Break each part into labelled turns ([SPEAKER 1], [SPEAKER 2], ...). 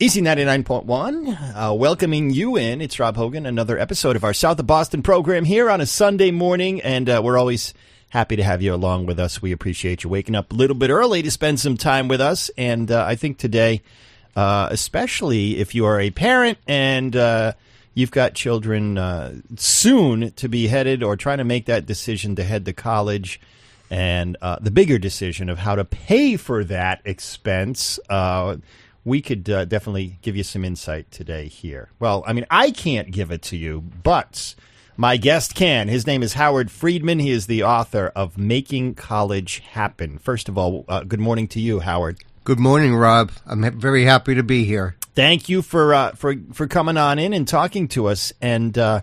[SPEAKER 1] Easy 99.1, welcoming you in. It's Rob Hogan, another episode of our South of Boston program here on a Sunday morning, and we're always happy to have you along with us. We appreciate you waking up a little bit early to spend some time with us, and I think today, especially if you are a parent and you've got children soon to be headed or trying to make that decision to head to college, and the bigger decision of how to pay for that expense, we could definitely give you some insight today here. Well, I mean, I can't give it to you, but my guest can. His name is Howard Freedman. He is the author of Making College Happen. First of all, good morning to you, Howard.
[SPEAKER 2] Good morning, Rob. I'm very happy to be here.
[SPEAKER 1] Thank you for coming on in and talking to us. And I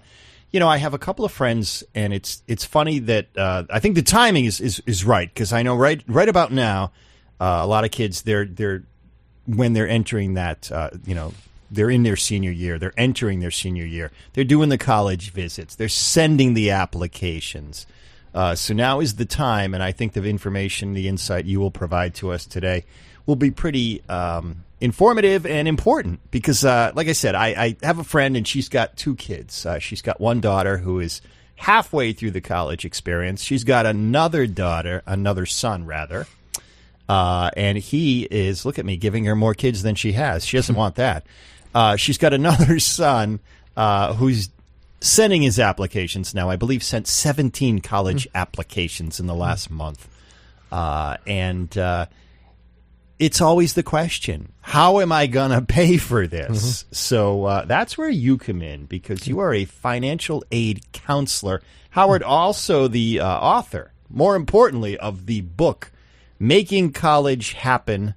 [SPEAKER 1] have a couple of friends, and it's funny that I think the timing is right, because I know right about now, a lot of kids they're when they're entering that, they're in their senior year. They're entering their senior year. They're doing the college visits. They're sending the applications. So now is the time, and I think the information, the insight you will provide to us today will be pretty informative and important because, like I said, I have a friend, and she's got two kids. She's got one daughter who is halfway through the college experience. She's got another son, rather. And he is, look at me, giving her more kids than she has. She doesn't want that. She's got another son who's sending his applications now. I believe sent 17 college applications in the last month. And it's always the question, how am I going to pay for this? So that's where you come in, because you are a financial aid counselor. Howard, also the author, more importantly, of the book, Making College Happen,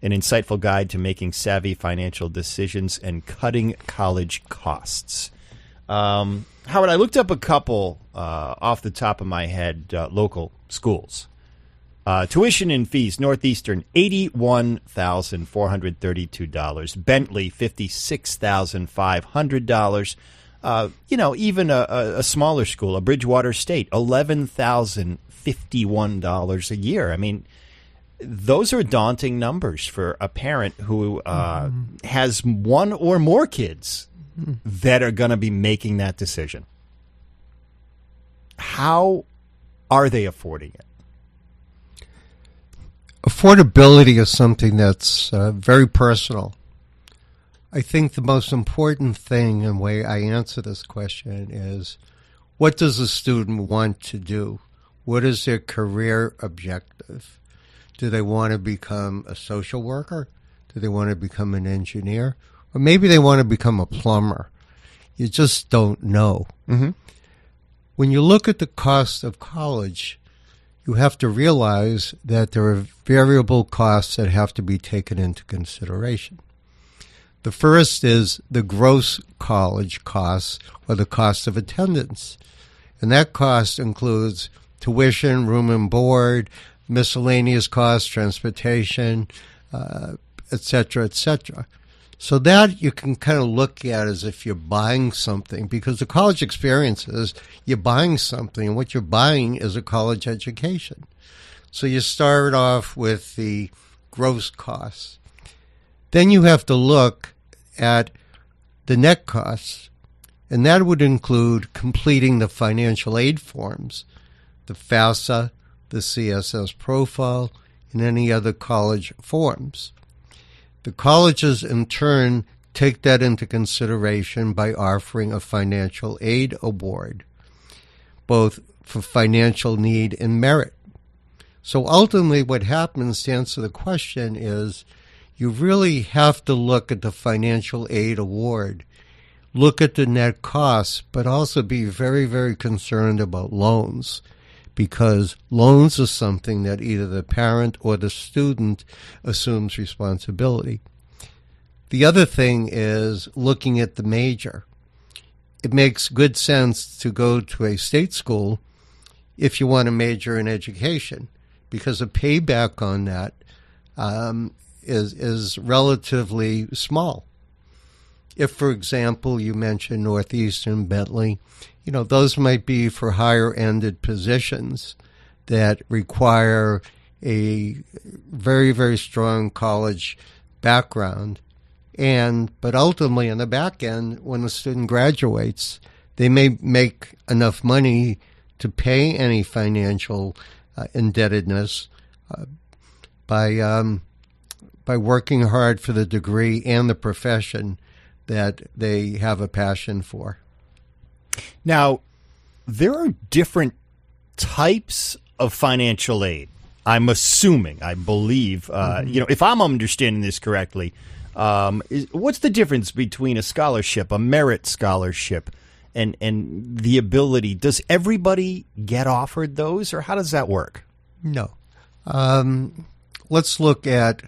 [SPEAKER 1] an insightful guide to making savvy financial decisions and cutting college costs. Howard, I looked up a couple off the top of my head, local schools. Tuition and fees, Northeastern, $81,432. Bentley, $56,500. Even a smaller school, a Bridgewater State, $11,051 a year. I mean, those are daunting numbers for a parent who has one or more kids that are going to be making that decision. How are they affording it?
[SPEAKER 2] Affordability is something that's very personal. I think the most important thing and way I answer this question is, what does a student want to do? What is their career objective? Do they want to become a social worker? Do they want to become an engineer? Or maybe they want to become a plumber. You just don't know.
[SPEAKER 1] Mm-hmm.
[SPEAKER 2] When you look at the cost of college, you have to realize that there are variable costs that have to be taken into consideration. The first is the gross college costs, or the cost of attendance. And that cost includes tuition, room and board, miscellaneous costs, transportation, et cetera, et cetera. So that you can kind of look at as if you're buying something, because the college experience is you're buying something, and what you're buying is a college education. So you start off with the gross costs. Then you have to look at the net costs, and that would include completing the financial aid forms, the FAFSA, the CSS profile, and any other college forms. The colleges, in turn, take that into consideration by offering a financial aid award, both for financial need and merit. So ultimately what happens, to answer the question, is you really have to look at the financial aid award, look at the net costs, but also be very, very concerned about loans, because loans are something that either the parent or the student assumes responsibility. The other thing is looking at the major. It makes good sense to go to a state school if you want to major in education, because the payback on that is relatively small. If, for example, you mentioned Northeastern, Bentley, those might be for higher-ended positions that require a very, very strong college background. But ultimately, on the back end, when the student graduates, they may make enough money to pay any financial indebtedness by working hard for the degree and the profession that they have a passion for.
[SPEAKER 1] Now, there are different types of financial aid. I'm assuming, I believe, if I'm understanding this correctly, what's the difference between a scholarship, a merit scholarship, and the ability? Does everybody get offered those, or how does that work?
[SPEAKER 2] No. Let's look at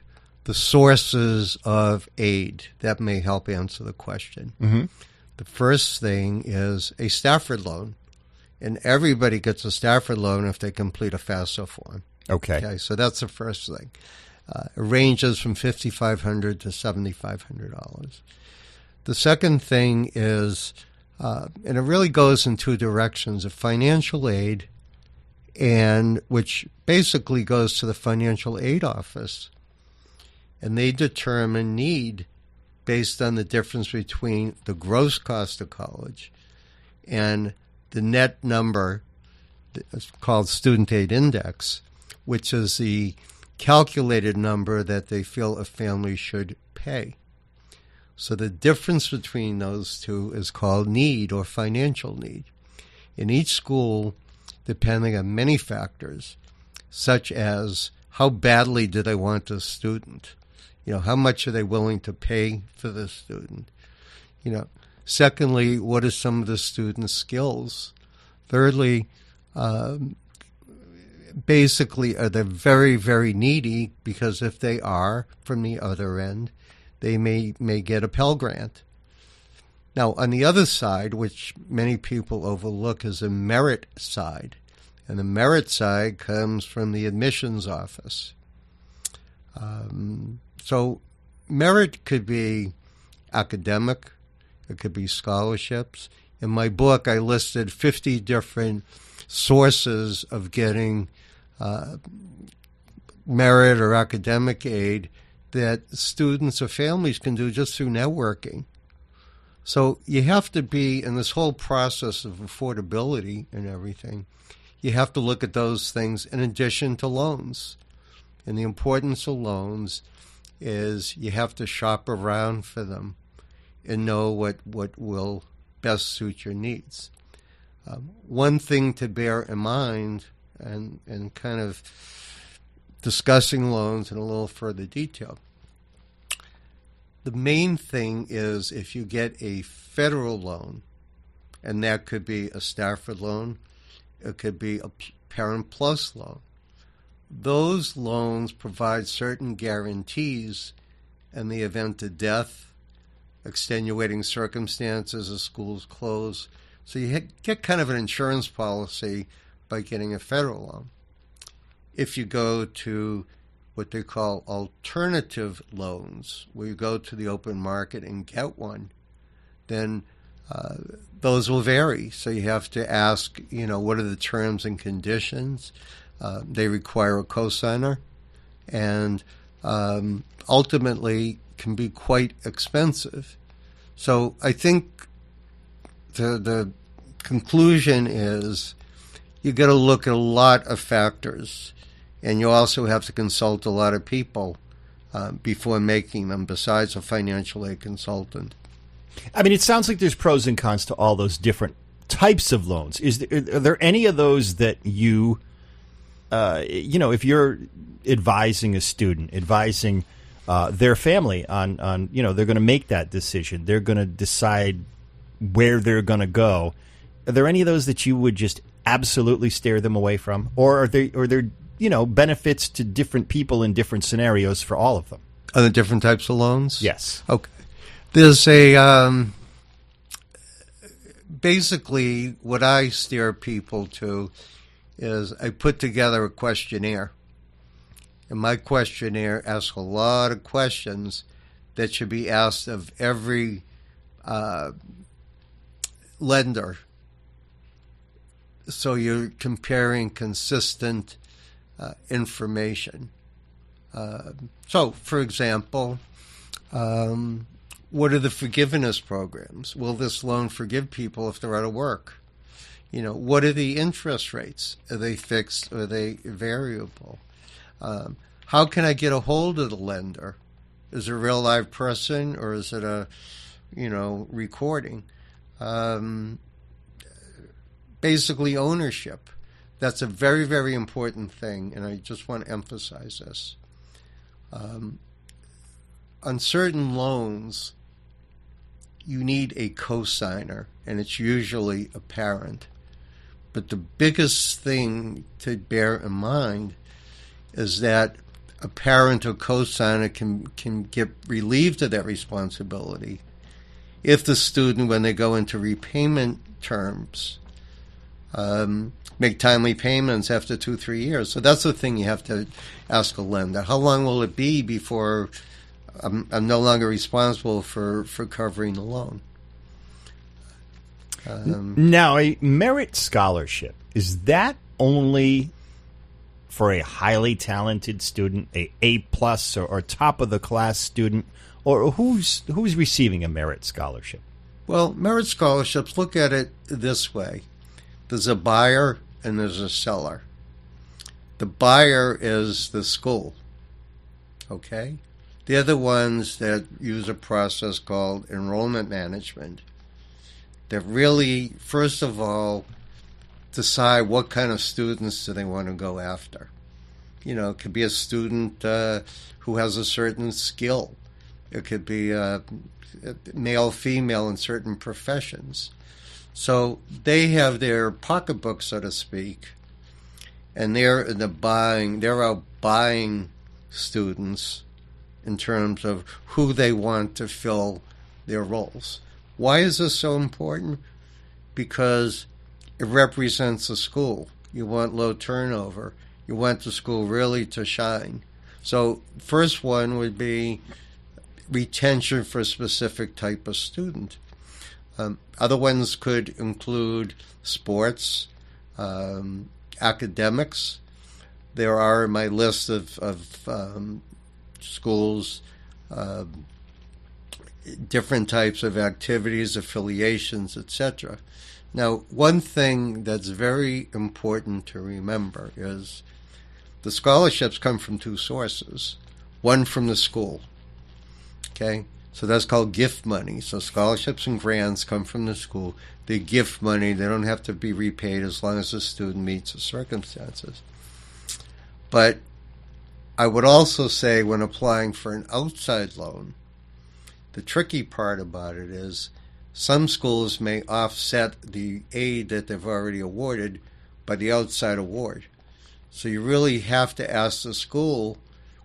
[SPEAKER 2] the sources of aid. That may help answer the question.
[SPEAKER 1] Mm-hmm.
[SPEAKER 2] The first thing is a Stafford loan, and everybody gets a Stafford loan if they complete a FAFSA form.
[SPEAKER 1] Okay,
[SPEAKER 2] so that's the first thing. It ranges from $5,500 to $7,500. The second thing is, and it really goes in two directions, of financial aid, and which basically goes to the financial aid office, and they determine need based on the difference between the gross cost of college and the net number. It's called student aid index, which is the calculated number that they feel a family should pay. So the difference between those two is called need or financial need. In each school, depending on many factors, such as how badly do they want the student, how much are they willing to pay for the student, secondly, what are some of the student's skills, thirdly, basically, are they very, very needy? Because if they are, from the other end, they may get a Pell Grant. Now, on the other side, which many people overlook, is a merit side. And the merit side comes from the admissions office. So merit could be academic. It could be scholarships. In my book, I listed 50 different sources of getting merit or academic aid that students or families can do just through networking. So you have to be, in this whole process of affordability and everything, you have to look at those things in addition to loans. And the importance of loans is you have to shop around for them and know what will best suit your needs. One thing to bear in mind, and kind of discussing loans in a little further detail, the main thing is if you get a federal loan, and that could be a Stafford loan, it could be a Parent Plus loan. Those loans provide certain guarantees in the event of death, extenuating circumstances, a school's closed. So you get kind of an insurance policy by getting a federal loan. If you go to what they call alternative loans, where you go to the open market and get one, then those will vary. So you have to ask, what are the terms and conditions? They require a cosigner, and ultimately can be quite expensive. So I think the conclusion is you got to look at a lot of factors, and you also have to consult a lot of people before making them, besides a financial aid consultant.
[SPEAKER 1] I mean, it sounds like there's pros and cons to all those different types of loans. Are there any of those that you, if you're advising a student, advising their family on they're going to make that decision, they're going to decide where they're going to go, are there any of those that you would just absolutely steer them away from? Or are there benefits to different people in different scenarios for all of them?
[SPEAKER 2] On the different types of loans?
[SPEAKER 1] Yes.
[SPEAKER 2] Okay. There's a basically what I steer people to is I put together a questionnaire. And my questionnaire asks a lot of questions that should be asked of every lender. So you're comparing consistent information. So, for example, What are the forgiveness programs? Will this loan forgive people if they're out of work? What are the interest rates? Are they fixed? Are they variable? How can I get a hold of the lender? Is it a real live person or is it a, recording? Basically ownership. That's a very, very important thing, and I just want to emphasize this. On certain loans, you need a cosigner, and it's usually a parent. But the biggest thing to bear in mind is that a parent or cosigner can get relieved of that responsibility if the student, when they go into repayment terms, make timely payments after 2-3 years. So that's the thing you have to ask a lender. How long will it be before I'm no longer responsible for covering the loan?
[SPEAKER 1] Now, a merit scholarship, is that only for a highly talented student, A plus or top of the class student, or who's receiving a merit scholarship?
[SPEAKER 2] Well, merit scholarships, look at it this way. There's a buyer and there's a seller. The buyer is the school, okay? They're the ones that use a process called enrollment management that really, first of all, decide what kind of students do they want to go after. It could be a student who has a certain skill. It could be male, female in certain professions. So they have their pocketbook, so to speak, and they're out buying students in terms of who they want to fill their roles. Why is this so important? Because it represents the school. You want low turnover. You want the school really to shine. So first one would be retention for a specific type of student. Other ones could include sports, academics. There are in my list of schools different types of activities, affiliations, etc. Now, one thing that's very important to remember is the scholarships come from two sources. One from the school, okay? So that's called gift money. So scholarships and grants come from the school. They gift money. They don't have to be repaid as long as the student meets the circumstances. But I would also say when applying for an outside loan, the tricky part about it is some schools may offset the aid that they've already awarded by the outside award. So you really have to ask the school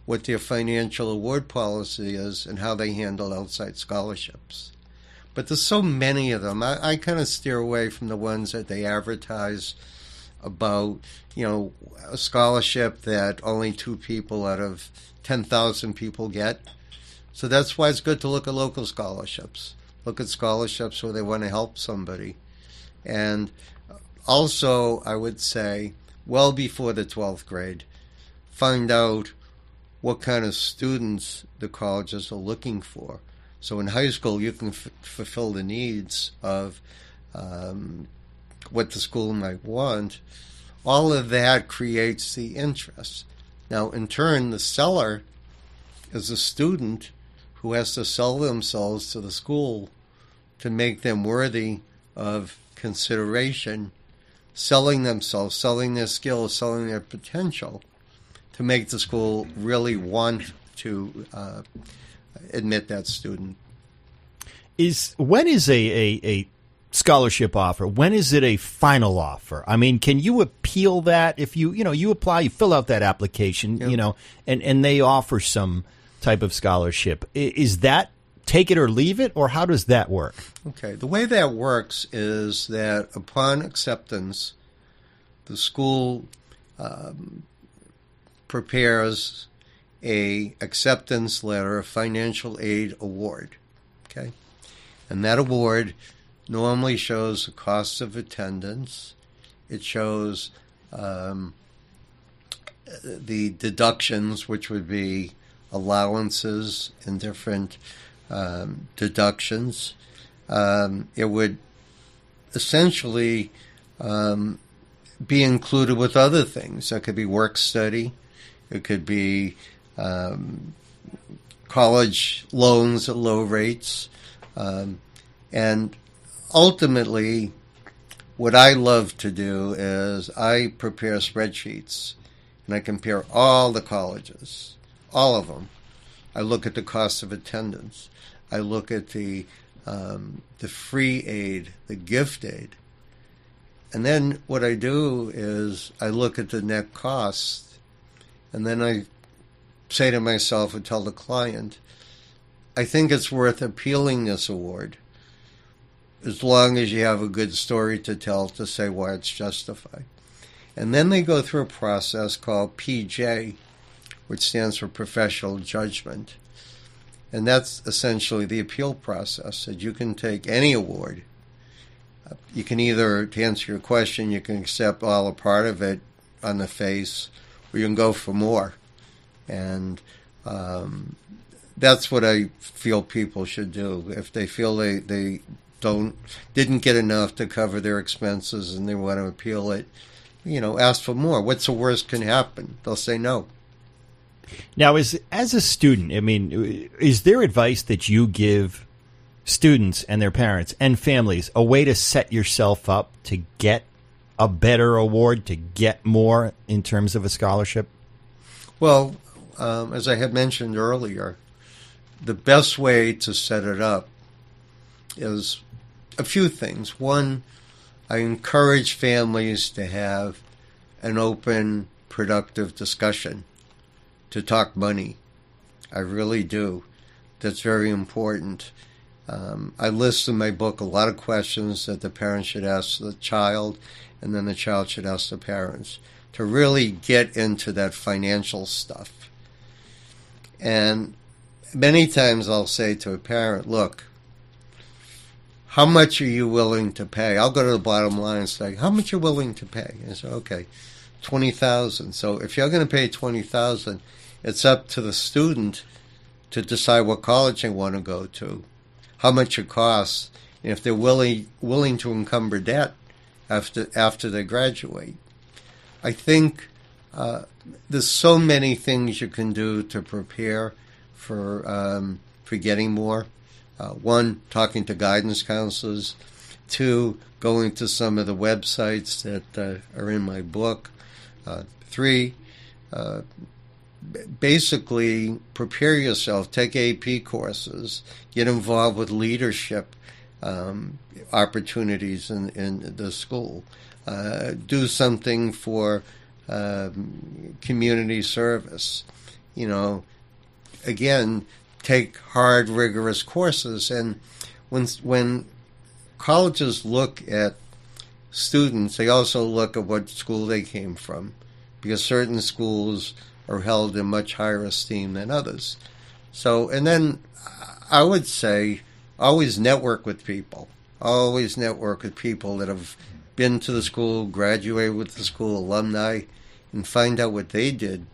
[SPEAKER 2] what their financial award policy is and how they handle outside scholarships. But there's so many of them. I kind of steer away from the ones that they advertise about, a scholarship that only 2 people out of 10,000 people get. So that's why it's good to look at local scholarships. Look at scholarships where they want to help somebody. And also, I would say, well before the 12th grade, find out what kind of students the colleges are looking for. So in high school, you can fulfill the needs of what the school might want. All of that creates the interest. Now, in turn, the seller is a student who has to sell themselves to the school to make them worthy of consideration, selling themselves, selling their skills, selling their potential to make the school really want to admit that student.
[SPEAKER 1] When is a scholarship offer? When is it a final offer? I mean, can you appeal that if you apply, you fill out that application,
[SPEAKER 2] Yep.
[SPEAKER 1] And they offer some type of scholarship? Is that take it or leave it, or how does that work?
[SPEAKER 2] Okay, the way that works is that upon acceptance, the school prepares a acceptance letter, a financial aid award, okay? And that award normally shows the cost of attendance. It shows the deductions, which would be allowances and different deductions. It would essentially be included with other things. That could be work study. It could be college loans at low rates. And ultimately, what I love to do is I prepare spreadsheets and I compare all the colleges, all of them. I look at the cost of attendance. I look at the free aid, the gift aid. And then what I do is I look at the net cost, and then I say to myself and tell the client, I think it's worth appealing this award as long as you have a good story to tell to say why it's justified. And then they go through a process called PJ, which stands for professional judgment. And that's essentially the appeal process, that you can take any award. You can either, to answer your question, you can accept all or part of it on the face, or you can go for more. And that's what I feel people should do. If they feel they didn't get enough to cover their expenses and they want to appeal it, ask for more. What's the worst can happen? They'll say no.
[SPEAKER 1] Now, as a student, is there advice that you give students and their parents and families, a way to set yourself up to get a better award, to get more in terms of a scholarship?
[SPEAKER 2] Well, as I had mentioned earlier, the best way to set it up is a few things. One, I encourage families to have an open, productive discussion, to talk money. I really do. That's very important. I list in my book a lot of questions that the parents should ask the child, and then the child should ask the parents, to really get into that financial stuff. And many times I'll say to a parent, look, how much are you willing to pay? I'll go to the bottom line and say, how much are you willing to pay? And I say, okay, $20,000. So if you're going to pay $20,000, it's up to the student to decide what college they want to go to, how much it costs, and if they're willing to encumber debt after they graduate. I think there's so many things you can do to prepare for getting more. One, talking to guidance counselors. Two, going to some of the websites that are in my book. Three, basically prepare yourself, take AP courses, get involved with leadership opportunities in the school, do something for community service, again, take hard, rigorous courses. And when colleges look at students, they also look at what school they came from, because certain schools are held in much higher esteem than others. So, and then I would say, always network with people. Always network with people that have been to the school, graduated with the school, alumni, and find out what they did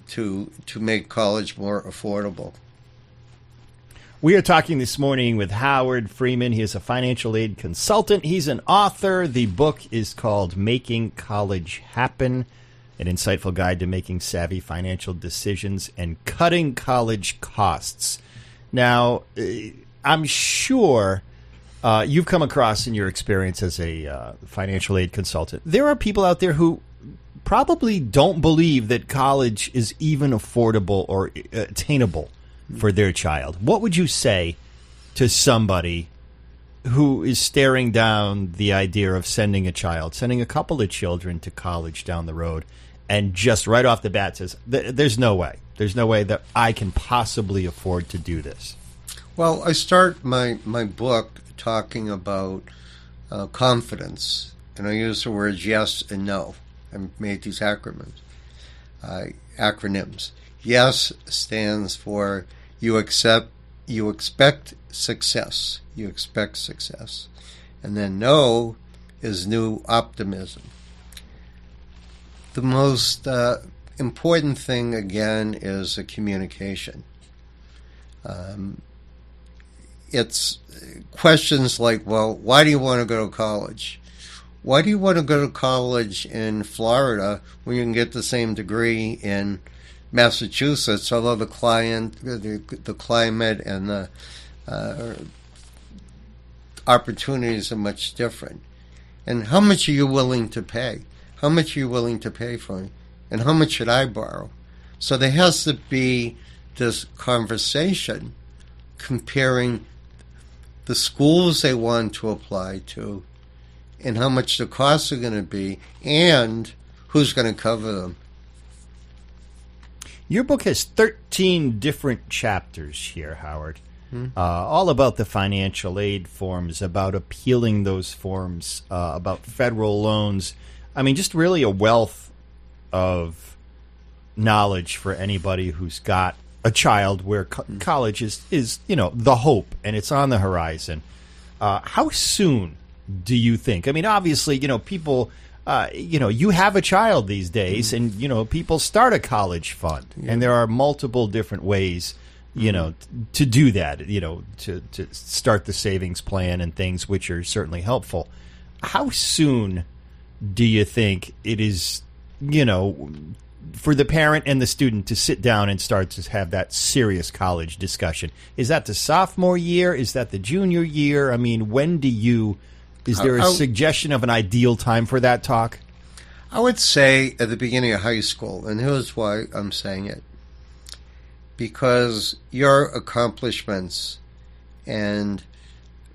[SPEAKER 2] to make college more affordable.
[SPEAKER 1] We are talking this morning with Howard Freedman. He is a financial aid consultant. He's an author. The book is called Making College Happen, an insightful guide to making savvy financial decisions and cutting college costs. Now, I'm sure you've come across in your experience as a financial aid consultant, there are people out there who probably don't believe that college is even affordable or attainable for their child. What would you say to somebody who is staring down the idea of sending a couple of children to college down the road, and just right off the bat says, there's no way that I can possibly afford to do this?
[SPEAKER 2] Well, I start my book talking about confidence, and I use the words yes and no. I made these acronyms. Yes stands for you expect success. You expect success. And then no is new optimism. The most important thing, again, is the communication. it's questions like, well, why do you want to go to college? Why do you want to go to college in Florida when you can get the same degree in Massachusetts, although the climate and the opportunities are much different? And how much are you willing to pay? How much are you willing to pay for it? And how much should I borrow? So there has to be this conversation comparing the schools they want to apply to and how much the costs are going to be and who's going to cover them.
[SPEAKER 1] Your book has 13 different chapters here, Howard, all about the financial aid forms, about appealing those forms, about federal loans. I mean, just really a wealth of knowledge for anybody who's got a child where college is the hope, and it's on the horizon. How soon do you think? I mean, obviously, people, you have a child these days, and, people start a college fund, and there are multiple different ways, to do that, to start the savings plan and things, which are certainly helpful. How soon do you think it is, for the parent and the student to sit down and start to have that serious college discussion? Is that the sophomore year? Is that the junior year? I mean, is there a suggestion of an ideal time for that talk?
[SPEAKER 2] I would say at the beginning of high school, and here's why I'm saying it. Because your accomplishments and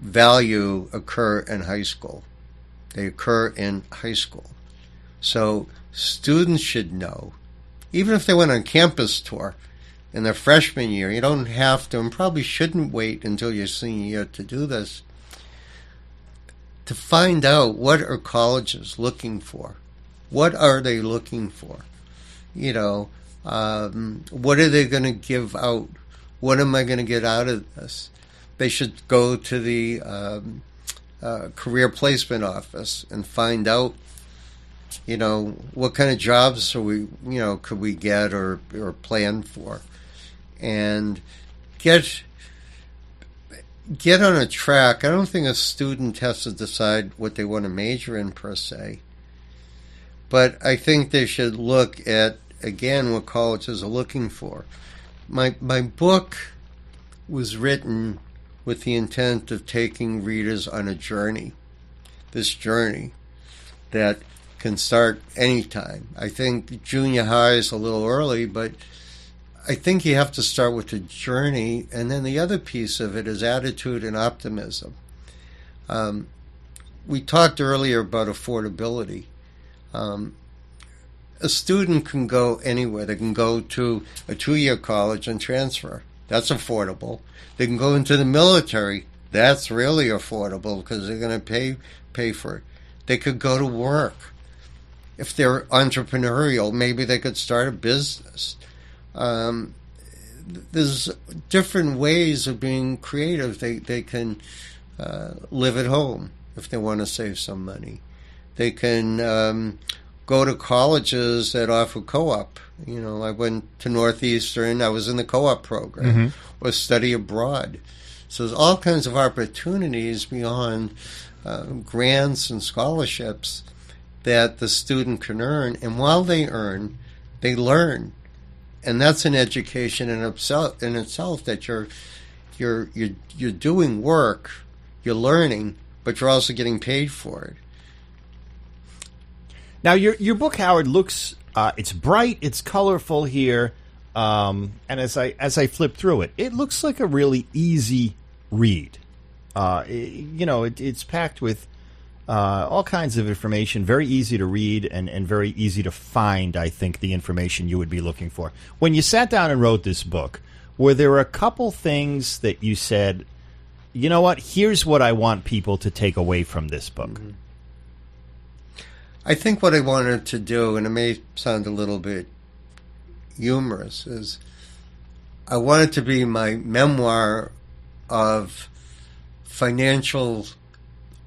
[SPEAKER 2] value occur in high school. They occur in high school. So students should know, even if they went on campus tour in their freshman year, you don't have to and probably shouldn't wait until your senior year to do this, to find out what are colleges looking for. What are they looking for? What are they going to give out? What am I going to get out of this? They should go to the career placement office and find out, what kind of jobs are we, could we get or plan for, and get on a track. I don't think a student has to decide what they want to major in per se, but I think they should look at, again, what colleges are looking for. My book was written with the intent of taking readers on a journey, this journey that can start anytime. I think junior high is a little early, but I think you have to start with the journey, and then the other piece of it is attitude and optimism. We talked earlier about affordability. A student can go anywhere. They can go to a 2-year college and transfer. That's affordable. They can go into the military. That's really affordable because they're going to pay for it. They could go to work. If they're entrepreneurial, maybe they could start a business. There's different ways of being creative. They can live at home if they want to save some money. They can go to colleges that offer co-op. I went to Northeastern. I was in the co-op program, or study abroad. So there's all kinds of opportunities beyond grants and scholarships that the student can earn. And while they earn, they learn. And that's an education in itself that you're doing work, you're learning, but you're also getting paid for it.
[SPEAKER 1] Now, your book, Howard, looks it's bright, it's colorful here, and as I flip through it, it looks like a really easy read. It's packed with all kinds of information, very easy to read and very easy to find, I think, the information you would be looking for. When you sat down and wrote this book, were there a couple things that you said, you know what, here's what I want people to take away from this book? Mm-hmm.
[SPEAKER 2] I think what I wanted to do, and it may sound a little bit humorous, is I wanted to be my memoir of financial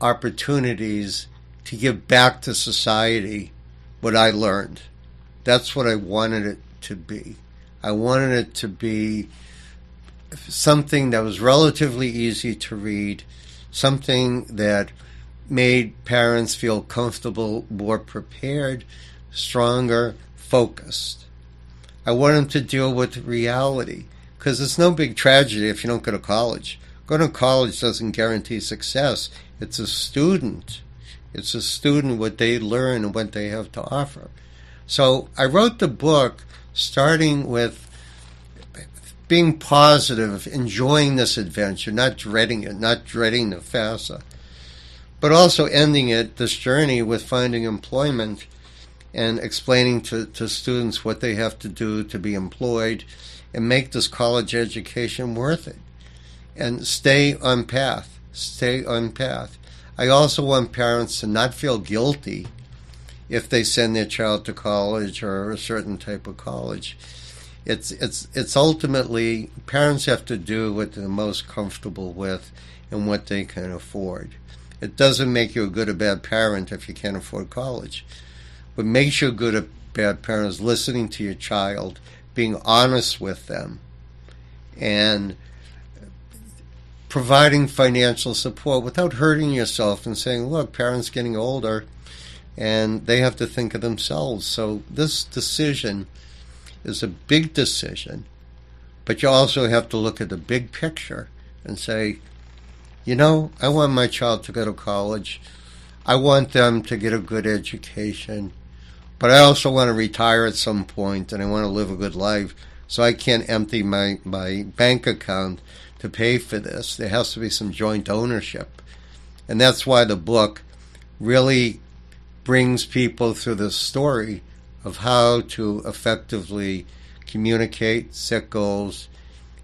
[SPEAKER 2] opportunities to give back to society what I learned. That's what I wanted it to be. I wanted it to be something that was relatively easy to read, something that made parents feel comfortable, more prepared, stronger, focused. I want them to deal with reality, because it's no big tragedy if you don't go to college. Going to college doesn't guarantee success. It's a student. It's a student, what they learn and what they have to offer. So I wrote the book starting with being positive, enjoying this adventure, not dreading it, not dreading the FAFSA, but also ending it, this journey, with finding employment and explaining to students what they have to do to be employed and make this college education worth it. And stay on path. Stay on path. I also want parents to not feel guilty if they send their child to college or a certain type of college. It's ultimately, parents have to do what they're most comfortable with and what they can afford. It doesn't make you a good or bad parent if you can't afford college. What makes you a good or bad parent is listening to your child, being honest with them, and providing financial support without hurting yourself and saying, look, parents getting older and they have to think of themselves. So this decision is a big decision, but you also have to look at the big picture and say, you know, I want my child to go to college. I want them to get a good education, but I also want to retire at some point and I want to live a good life. So I can't empty my bank account to pay for this. There has to be some joint ownership. And that's why the book really brings people through the story of how to effectively communicate, set goals,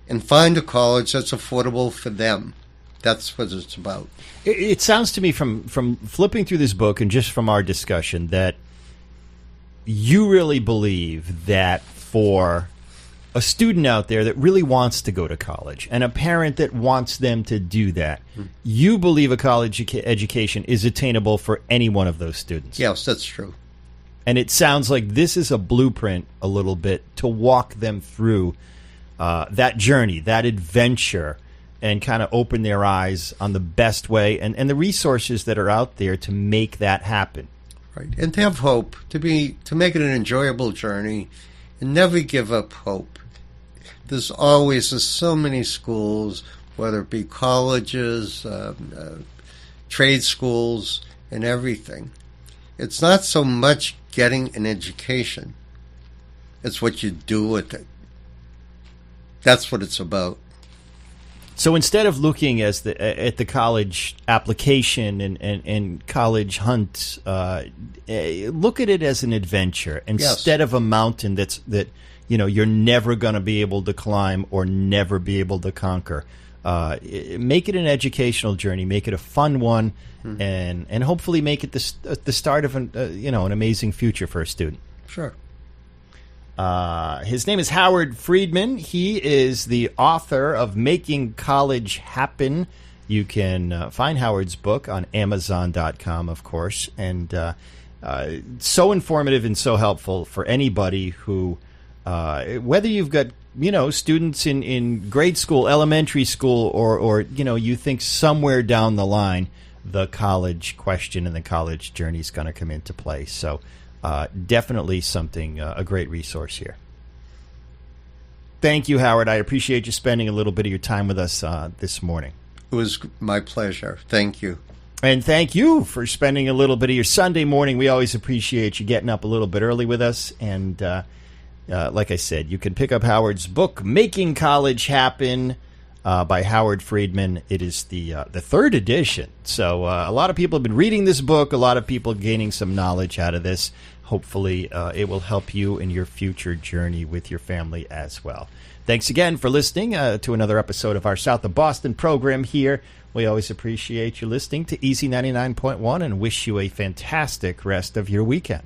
[SPEAKER 2] and find a college that's affordable for them. That's what it's about.
[SPEAKER 1] It sounds to me from flipping through this book and just from our discussion that you really believe that for a student out there that really wants to go to college and a parent that wants them to do that, you believe a college education is attainable for any one of those students.
[SPEAKER 2] Yes, that's true.
[SPEAKER 1] And it sounds like this is a blueprint a little bit to walk them through that journey, that adventure, and kind of open their eyes on the best way and the resources that are out there to make that happen.
[SPEAKER 2] Right. And to have hope, to make it an enjoyable journey and never give up hope. There's so many schools, whether it be colleges, trade schools, and everything. It's not so much getting an education. It's what you do with it. That's what it's about.
[SPEAKER 1] So instead of looking at the college application and college hunt, look at it as an adventure instead of a mountain that you're never going to be able to climb or never be able to conquer. Make it an educational journey, make it a fun one, and hopefully make it the start of an amazing future for a student.
[SPEAKER 2] Sure.
[SPEAKER 1] His name is Howard Freedman. He is the author of Making College Happen. You can find Howard's book on Amazon.com, of course, and so informative and so helpful for anybody who, whether you've got students in grade school, elementary school, or you think somewhere down the line the college question and the college journey is going to come into play. So. Definitely something, a great resource here. Thank you, Howard. I appreciate you spending a little bit of your time with us this morning.
[SPEAKER 2] It was my pleasure. Thank you.
[SPEAKER 1] And thank you for spending a little bit of your Sunday morning. We always appreciate you getting up a little bit early with us. And like I said, you can pick up Howard's book, Making College Happen, by Howard Freedman. It is the third edition. So a lot of people have been reading this book, a lot of people gaining some knowledge out of this. Hopefully it will help you in your future journey with your family as well. Thanks again for listening to another episode of our South of Boston program here. We always appreciate you listening to Easy 99.1 and wish you a fantastic rest of your weekend.